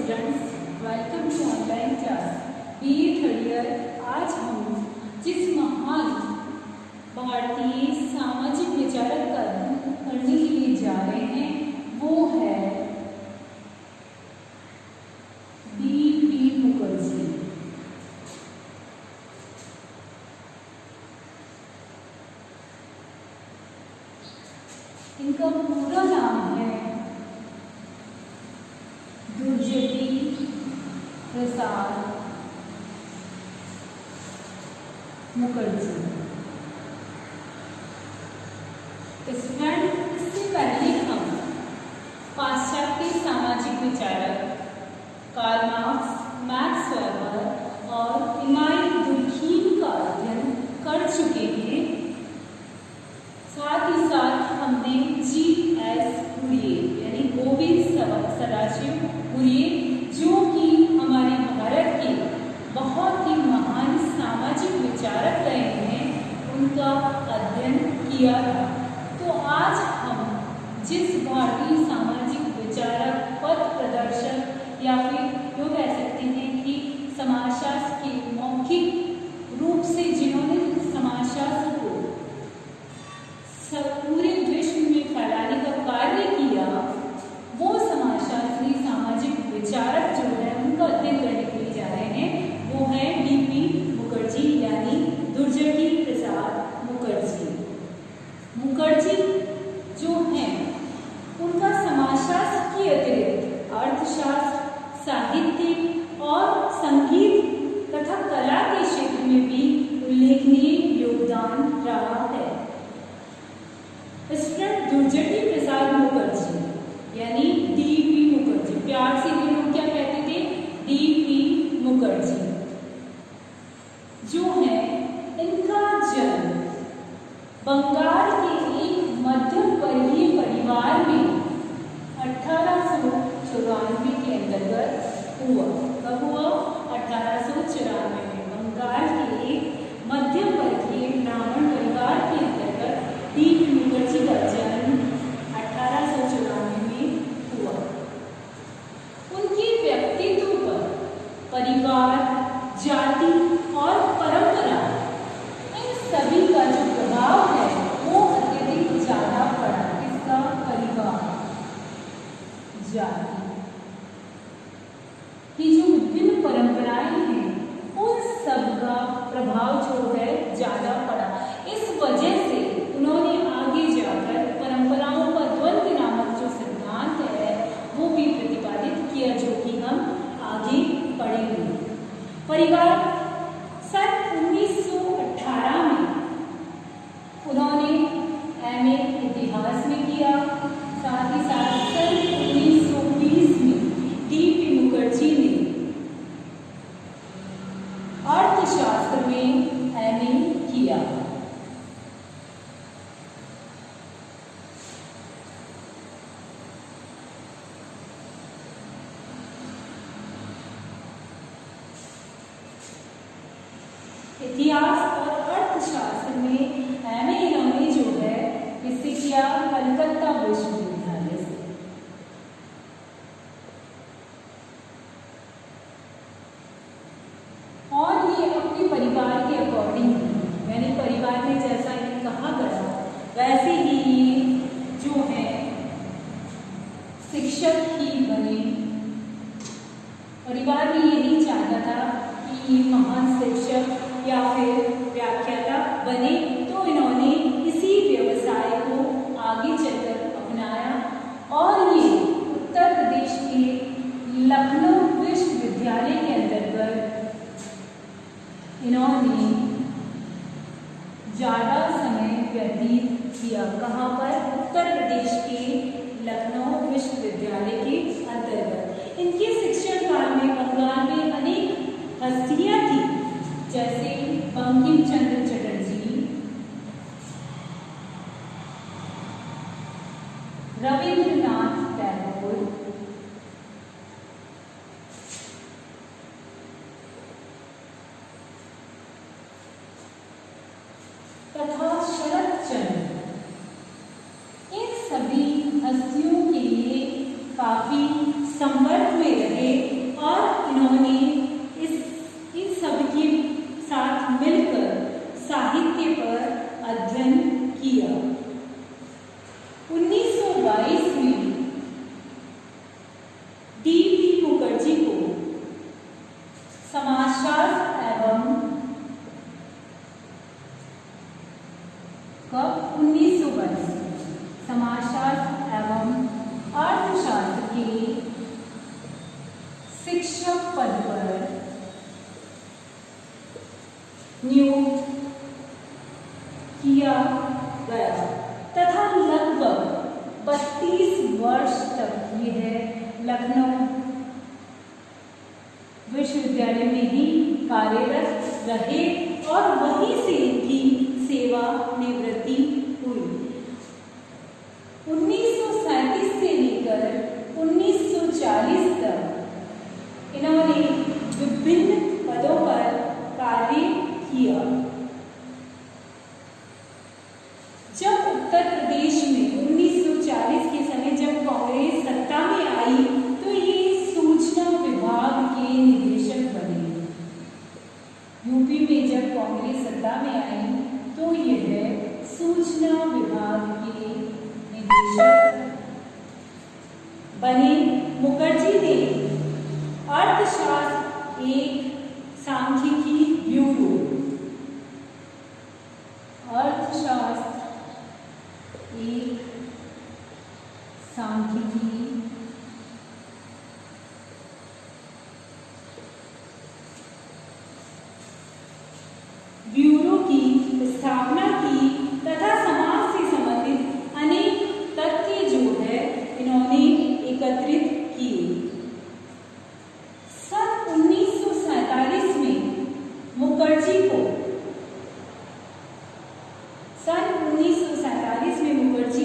Students, welcome to online class BA third year. आज हम जिस महान भारतीय सामाजिक विचारक का अध्ययन करने के लिए जा रहे हैं वो है D.P. मुखर्जी। इनका पूरा नाम है दुर्जटी प्रसाद मुखर्जी। इससे पहले हम पाश्चात्य सामाजिक विचारक कार्ल मार्क्स, मैक्स वेबर और इमानुएल दुर्खीम का अध्ययन कर चुके हैं। साथ ही साथ हमने G.S. फुरिये यानी गोविंद सदाशिव फुरिये, जो कि हमारे भारत के बहुत ही महान सामाजिक विचारक रहे हैं, उनका अध्ययन किया था। तो आज हम जिस भारतीय सामाजिक विचारक, पथ प्रदर्शक या फिर जो कह सकते हैं कि समाजशास्त्र के मौखिक रूप से जिन्होंने समाजशास्त्र को पूरे विश्व में फैलाने का कार्य किया, वो समाजशास्त्री सामाजिक विचारक जो है उनका अध्ययन करने के लिए जा रहे हैं। वो है D.P. मुखर्जी यानी दुर्जटी प्रसाद मुखर्जी। मुखर्जी जो है उनका समाजशास्त्र के अतिरिक्त अर्थशास्त्र, साहित्य और संगीत तथा कला के क्षेत्र में भी उल्लेखनीय योगदान रहा है। स्टूडेंट, दुर्जटी प्रसाद मुखर्जी यानी D.P. मुखर्जी, प्यार से ये लोग क्या कहते थे? D.P. मुखर्जी जो है, इनका जन्म बंगाल के एक मध्यम वर्गीय परिवार में 1894 के अंतर्गत हुआ। कब हुआ? 1894 में बंगाल के एक मध्यम वर्गीय ब्राह्मण परिवार के अंतर्गत D.P. मुखर्जी का जन्म 1894 में हुआ। उनके व्यक्तित्व पर परिवार, जाति और परंपरा, इन सभी का जो प्रभाव है वो अत्यधिक ज्यादा पड़ा। इसका परिवार, जाति की जो विभिन्न परंपराएं हैं उन सब का प्रभाव जो है ज्यादा पड़ा। इस वजह से उन्होंने आगे जाकर परंपराओं का द्वंद्व नामक जो सिद्धांत है वो भी प्रतिपादित किया, जो कि हम आगे पढ़ेंगे। परिवार सन 1918 में उन्होंने MA इतिहास में किया। साथ ही साथ सन 1920 में D.P. मुखर्जी ने अर्थशास्त्र में MA किया। इतिहास और अर्थशास्त्र में MA इन्होंने जो है इससे किया कलकत्ता विश्वविद्यालय से। और ये अपने परिवार के अकॉर्डिंग, यानी परिवार में जैसा इन्हें कहा गया वैसे ही ये जो है शिक्षक ही बने। परिवार भी यही चाहता था कि महान शिक्षक या फिर व्याख्याता बने, तो इन्होंने इसी व्यवसाय को आगे चलकर अपनाया और ये उत्तर प्रदेश के लखनऊ विश्वविद्यालय के अंतर्गत इन्होंने ज्यादा समय व्यतीत किया। कहाँ पर? उत्तर प्रदेश के लखनऊ विश्वविद्यालय के अंतर्गत। इनके शिक्षण काल में बंगाल में अनेक हस्तियां थी, जैसे बंकिम चंद्र चटर्जी, रविंद्रनाथ टैगोर, तथा शरद चंद्र। इन सभी हस्तियों के लिए काफी संपर्क में रहे 1922 में डी.पी. मुखर्जी को समाजशास्त्र एवं 1922 समाजशास्त्र एवं अर्थशास्त्र के शिक्षक पद पर नियुक्त किया गया तथा लगभग 32 वर्ष तक यह लखनऊ विश्वविद्यालय में ही कार्यरत रहे और वहीं से इनकी सेवा निवृत्ति हुई। 1937 से लेकर 1940 तक इन्होंने विभिन्न पदों पर कार्य किया। जब उत्तर प्रदेश में 1940 के समय जब कांग्रेस सत्ता में आई तो ये सूचना विभाग के निदेशक बने। यूपी में जब कांग्रेस सत्ता में आई तो यह सूचना विभाग के निदेशक बने। मुखर्जी ने अर्थशास्त्र एक सांख्यिकी ब्यूरो अर्थशास्त्र एक सांख्यिकी ब्यूरो की स्थापना की तथा समाज से संबंधित अनेक तथ्य जो है इन्होंने एकत्रित किए। सन 1947 में मुखर्जी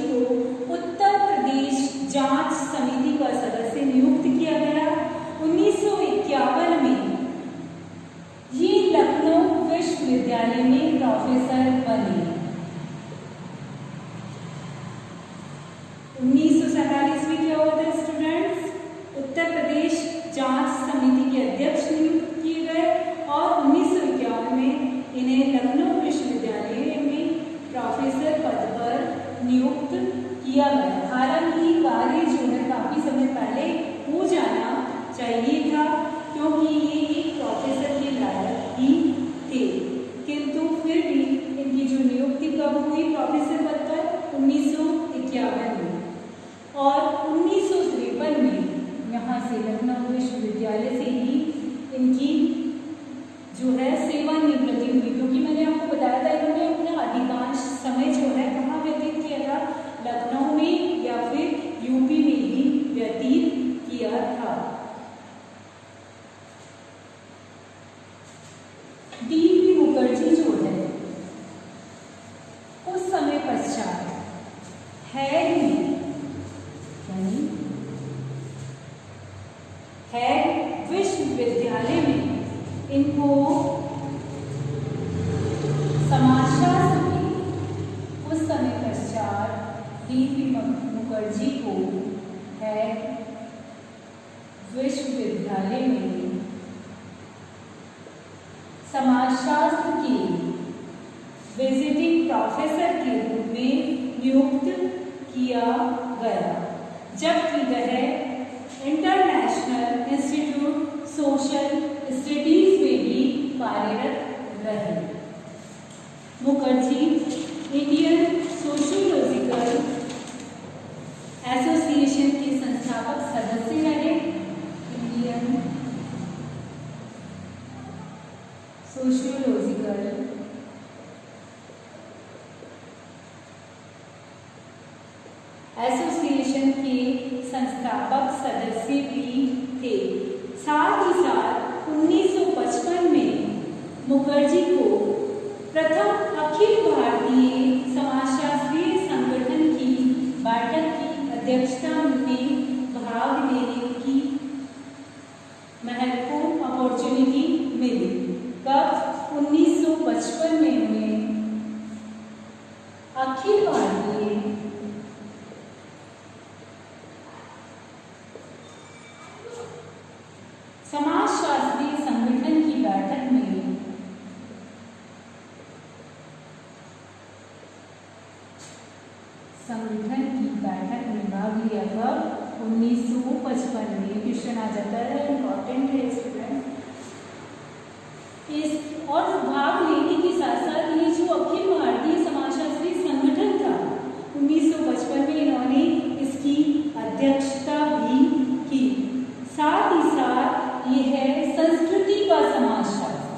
को उत्तर प्रदेश जांच समिति का सदस्य नियुक्त किया गया। 1951 में ये लखनऊ विश्वविद्यालय में प्रोफेसर बने। 1947 में क्या हुआ था स्टूडेंट्स? उत्तर प्रदेश जांच समिति के अध्यक्ष नियुक्त किए गए और 1951 में इन्हें लखनऊ विश्वविद्यालय में प्रोफेसर पद पर नियुक्त किया गया। हालांकि कार्य जो है काफी समय पहले हो जाना चाहिए था क्योंकि ये एक प्रोफेसर के लायक ही थे, किंतु फिर भी इनकी जो नियुक्ति कब हुई प्रोफेसर पद पर? 1951 में और 1953 में यहाँ से लखनऊ विश्वविद्यालय से ही इनकी जो है सेवानिवृत्ति हुई, क्योंकि मैंने आपको बताया था इन्होंने अपना अधिकांश समय जो है कहाँ व्यतीत किया था? लखनऊ में या फिर यूपी में ही व्यतीत किया था। डी.पी. मुखर्जी जो है उस समय पश्चात हैग विश्वविद्यालय में इनको समाजशास्त्र के उस समय पश्चात डी.पी. मुखर्जी को हैग विश्वविद्यालय में समाजशास्त्र के विजिटिंग प्रोफेसर के रूप में नियुक्त किया गया, जबकि वह इंटरनेशनल इंस्टीट्यूट सोशल स्टडीज में भी कार्यरत रहे। मुखर्जी इंडियन सोशियोलॉजिकल एसोसिएशन के संस्थापक सदस्य रहे। इंडियन सोशियोलॉजिकल एसोसिएशन के संस्थापक सदस्य भी थे। साथ ही साथ 1955 में मुखर्जी को प्रथम अखिल भारतीय समाजशास्त्रीय संगठन की बैठक की अध्यक्षता में भाग लेने की महत्वपूर्ण अपॉर्चुनिटी मिली। कब? 1955 में उन्हें अखिल भारतीय समाजशास्त्रीय संगठन की बैठक में भाग क्वेश्चन आ जाता है, इम्पॉर्टेंट है स्टूडेंट। इस और भाग लेने के साथ साथ ये जो अखिल भारतीय समाजशास्त्री संगठन था 1955 में इन्होंने इसकी अध्यक्षता भी की। साथ ही साथ ये है संस्कृति का समाजशास्त्र,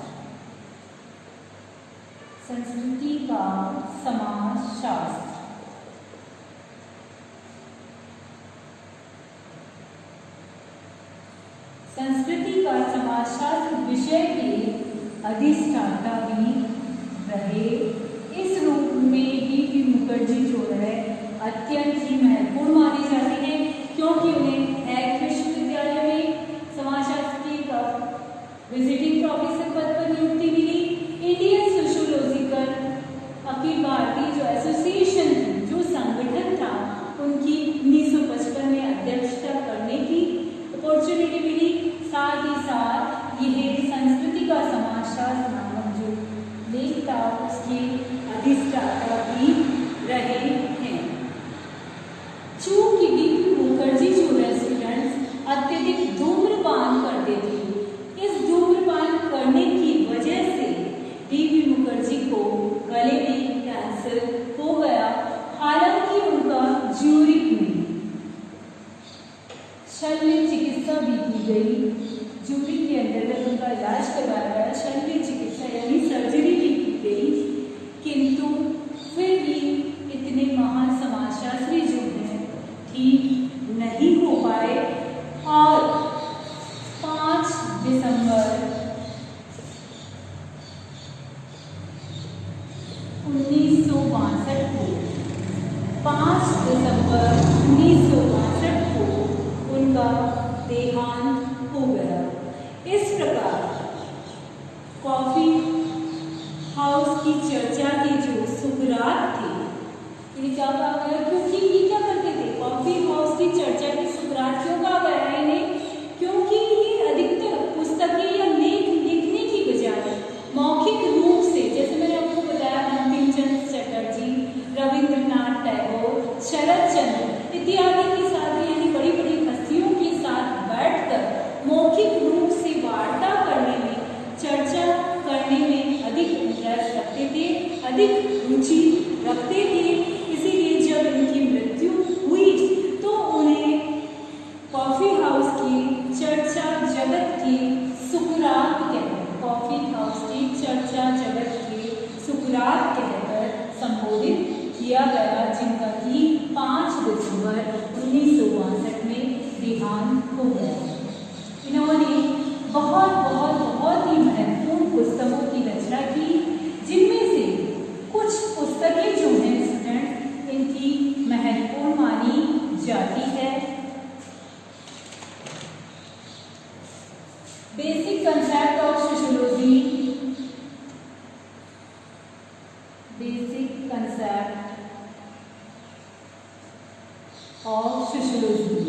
संस्कृति का समाजशास्त्र। संस्कृति का समाजशास्त्र विषय के अधिष्ठाता भी रहे। इस रूप में डी.पी. मुखर्जी जो है अत्यंत ही महत्वपूर्ण माने जाते हैं, क्योंकि उन्हें एक विश्वविद्यालय में समाजशास्त्री का विजिटिंग प्रोफेसर पद पर नियुक्ति मिली। इंडियन सोशियोलॉजिकल अखिल भारतीय जो एसोसिएशन थी, जो संगठन था, उनकी 1955 में अध्यक्षता करने की अपॉर्चुनिटी मिली। साथ ही साथ यह संस्कृति का समाजशास्त्र नामक जो लेख था उसके अधिष्ठाता भी रहे हैं। चूंकि डी.पी. मुखर्जी जो है स्टूडेंट्स अत्यधिक धूम्रपान करते थे, इस धूम्रपान करने की वजह से डी.पी. मुखर्जी को गले में कैंसर हो गया। हालांकि उनका ज्यूरिक में शल्य चिकित्सा भी की गई, ज्यूरिक के अंतर्गत उनका इलाज करवाया गया, शल्य चिकित्सा यानी सर्जरी भी की गई, किंतु फिर भी इतने महान समाजशास्त्री जो हैं ठीक नहीं हो पाए। और 5 दिसंबर 1962 को 5 दिसंबर 1962 को उनका देहांत हो गया। इस प्रकार कॉफी हाउस की चर्चा के जो सुकरात थे, ये क्या कहा गया, क्योंकि ये क्या करते थे, कॉफी हाउस की चर्चा के सुकरात क्यों कहा गया है इन्हें, क्योंकि ये अधिकतर पुस्तकें या लेख लिखने की बजाय मौखिक रूप से, जैसे मैंने आपको बताया बंकिमचंद्र चटर्जी, रविंद्रनाथ टैगोर, शरद चंद्र इत्यादि के साथ, यानी बड़ी बड़ी हस्तियों के साथ बैठकर मौखिक रूप से वार्ता करने में, चर्चा करने में अधिक इंटरेस्ट रखते थे, अधिक रुचि रखते थे। इसीलिए जब इनकी मृत्यु हुई तो उन्हें कॉफी हाउस की चर्चा जगत के सुकरात कहकर, कॉफी हाउस की चर्चा जगत के सुकरात कहकर संबोधित किया गया, जिनका कि 5 दिसंबर 1962 में देहांत हो गया। इन्होंने बहुत ही महत्वपूर्ण पुस्तकों की रचना की, जिनमें से कुछ पुस्तकें जो हैं स्टूडेंट इनकी महत्वपूर्ण मानी जाती है। Basic concept of sociology, basic concept of sociology,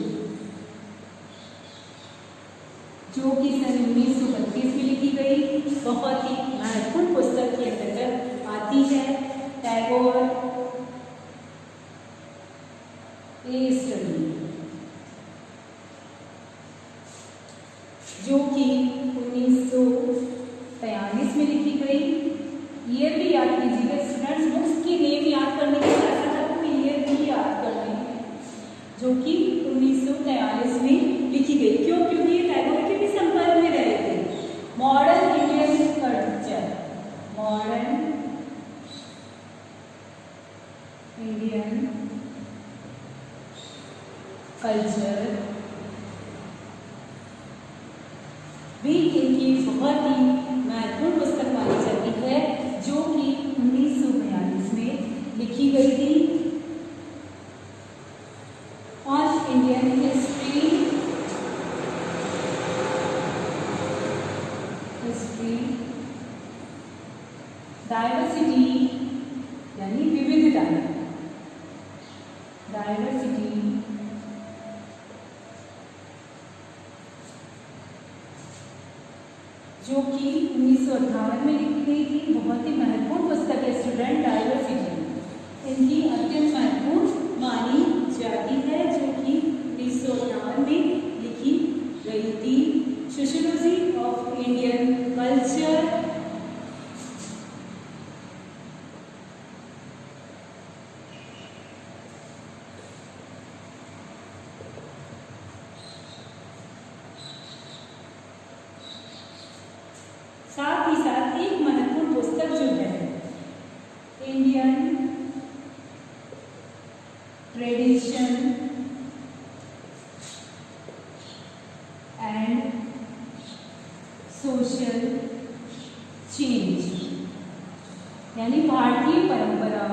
जो कि सन 1932 में लिखी गई, बहुत ही महत्वपूर्ण पुस्तक के अंतर्गत आती है। टैगोर ए स्टडी, जो कि 1943 में लिखी गई। ईयर भी याद कीजिएगा स्टूडेंट्स, बुक्स की नेम याद करने के साथ साथ आपको ईयर भी याद करने हैं, जो कि 1943 में लिखी गई। क्यों? क्योंकि ये टैगोर के भी संपर्क में रहे थे। Modern Indian culture, modern Indian culture भी इनकी बहुत ही महत्वपूर्ण पुस्तक मानी जाती है, जो कि 1942 में लिखी गई थी। ऑन इंडियन हिस्ट्री, डाइवर्सिटी यानी विविधता, डाइवर्सिटी जो कि 1958 में लिखी गई थी। बहुत ही महत्वपूर्ण पुस्तक है स्टूडेंट, डाइवर्सिटी इनकी अत्यंत महत्वपूर्ण मानी जाती है, जो कि 1958 में लिखी गई ही साथ एक महत्वपूर्ण पुस्तक जो है Indian tradition and social change, यानी भारतीय परंपरा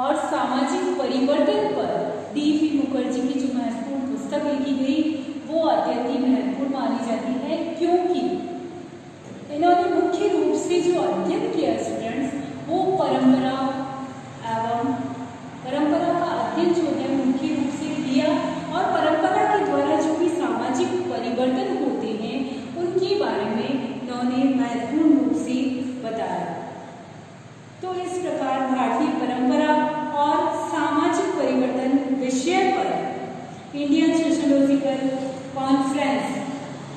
और सामाजिक परिवर्तन पर डी.पी. मुखर्जी की जो महत्वपूर्ण पुस्तक लिखी गई वो अत्यंत महत्वपूर्ण मानी जाती है, क्योंकि इन्होंने मुख्य रूप से जो अध्ययन किया स्टूडेंट्स वो परंपरा का अध्ययन जो है मुख्य रूप से किया, और परंपरा के द्वारा जो भी सामाजिक परिवर्तन होते हैं उनके बारे में इन्होंने महत्वपूर्ण रूप से बताया। तो इस प्रकार भारतीय परंपरा और सामाजिक परिवर्तन विषय पर इंडियन सोशियोलॉजिकल कॉन्फ्रेंस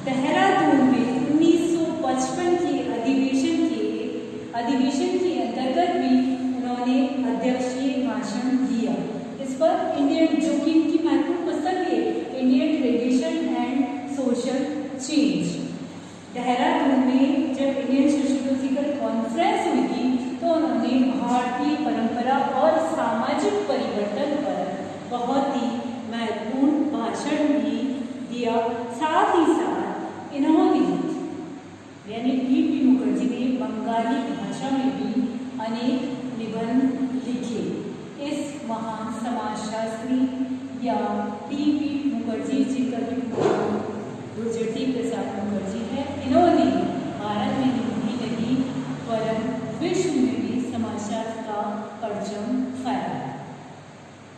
देहरादून में 1955 के अधिवेशन के अंतर्गत भी उन्होंने अध्यक्षीय भाषण दिया। इस पर इंडियन जो कि इनकी महत्वपूर्ण पुस्तक है Indian tradition and social change, Dehradun में जब इंडियन सोशियोलॉजिकल कॉन्फ्रेंस हुई थी तो उन्होंने भारतीय परंपरा और सामाजिक परिवर्तन पर बहुत ही महत्वपूर्ण भाषण भी दिया। साथ ही साथ इन्होंने यानी डी.पी. मुखर्जी ने बंगाली भाषा में भी अनेक निबंध लिखे। इस महान समाजशास्त्री या डी.पी. मुखर्जी जी का गुरजटी प्रसाद मुखर्जी है, इन्होंने भारत में ही नहीं वरन विश्व में भी समाजशास्त्र का परचम फहराया।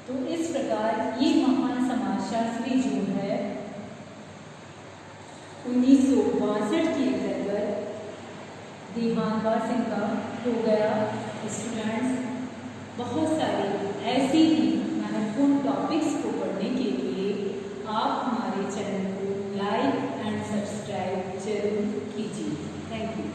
तो इस प्रकार ये महान समाजशास्त्री जो है 1962 के अंतर्गत देहांत इनका हो गया। स्टूडेंट्स बहुत सारे ऐसे ही महत्वपूर्ण टॉपिक्स को पढ़ने के लिए आप हमारे चैनल को लाइक एंड सब्सक्राइब जरूर कीजिए। Thank you.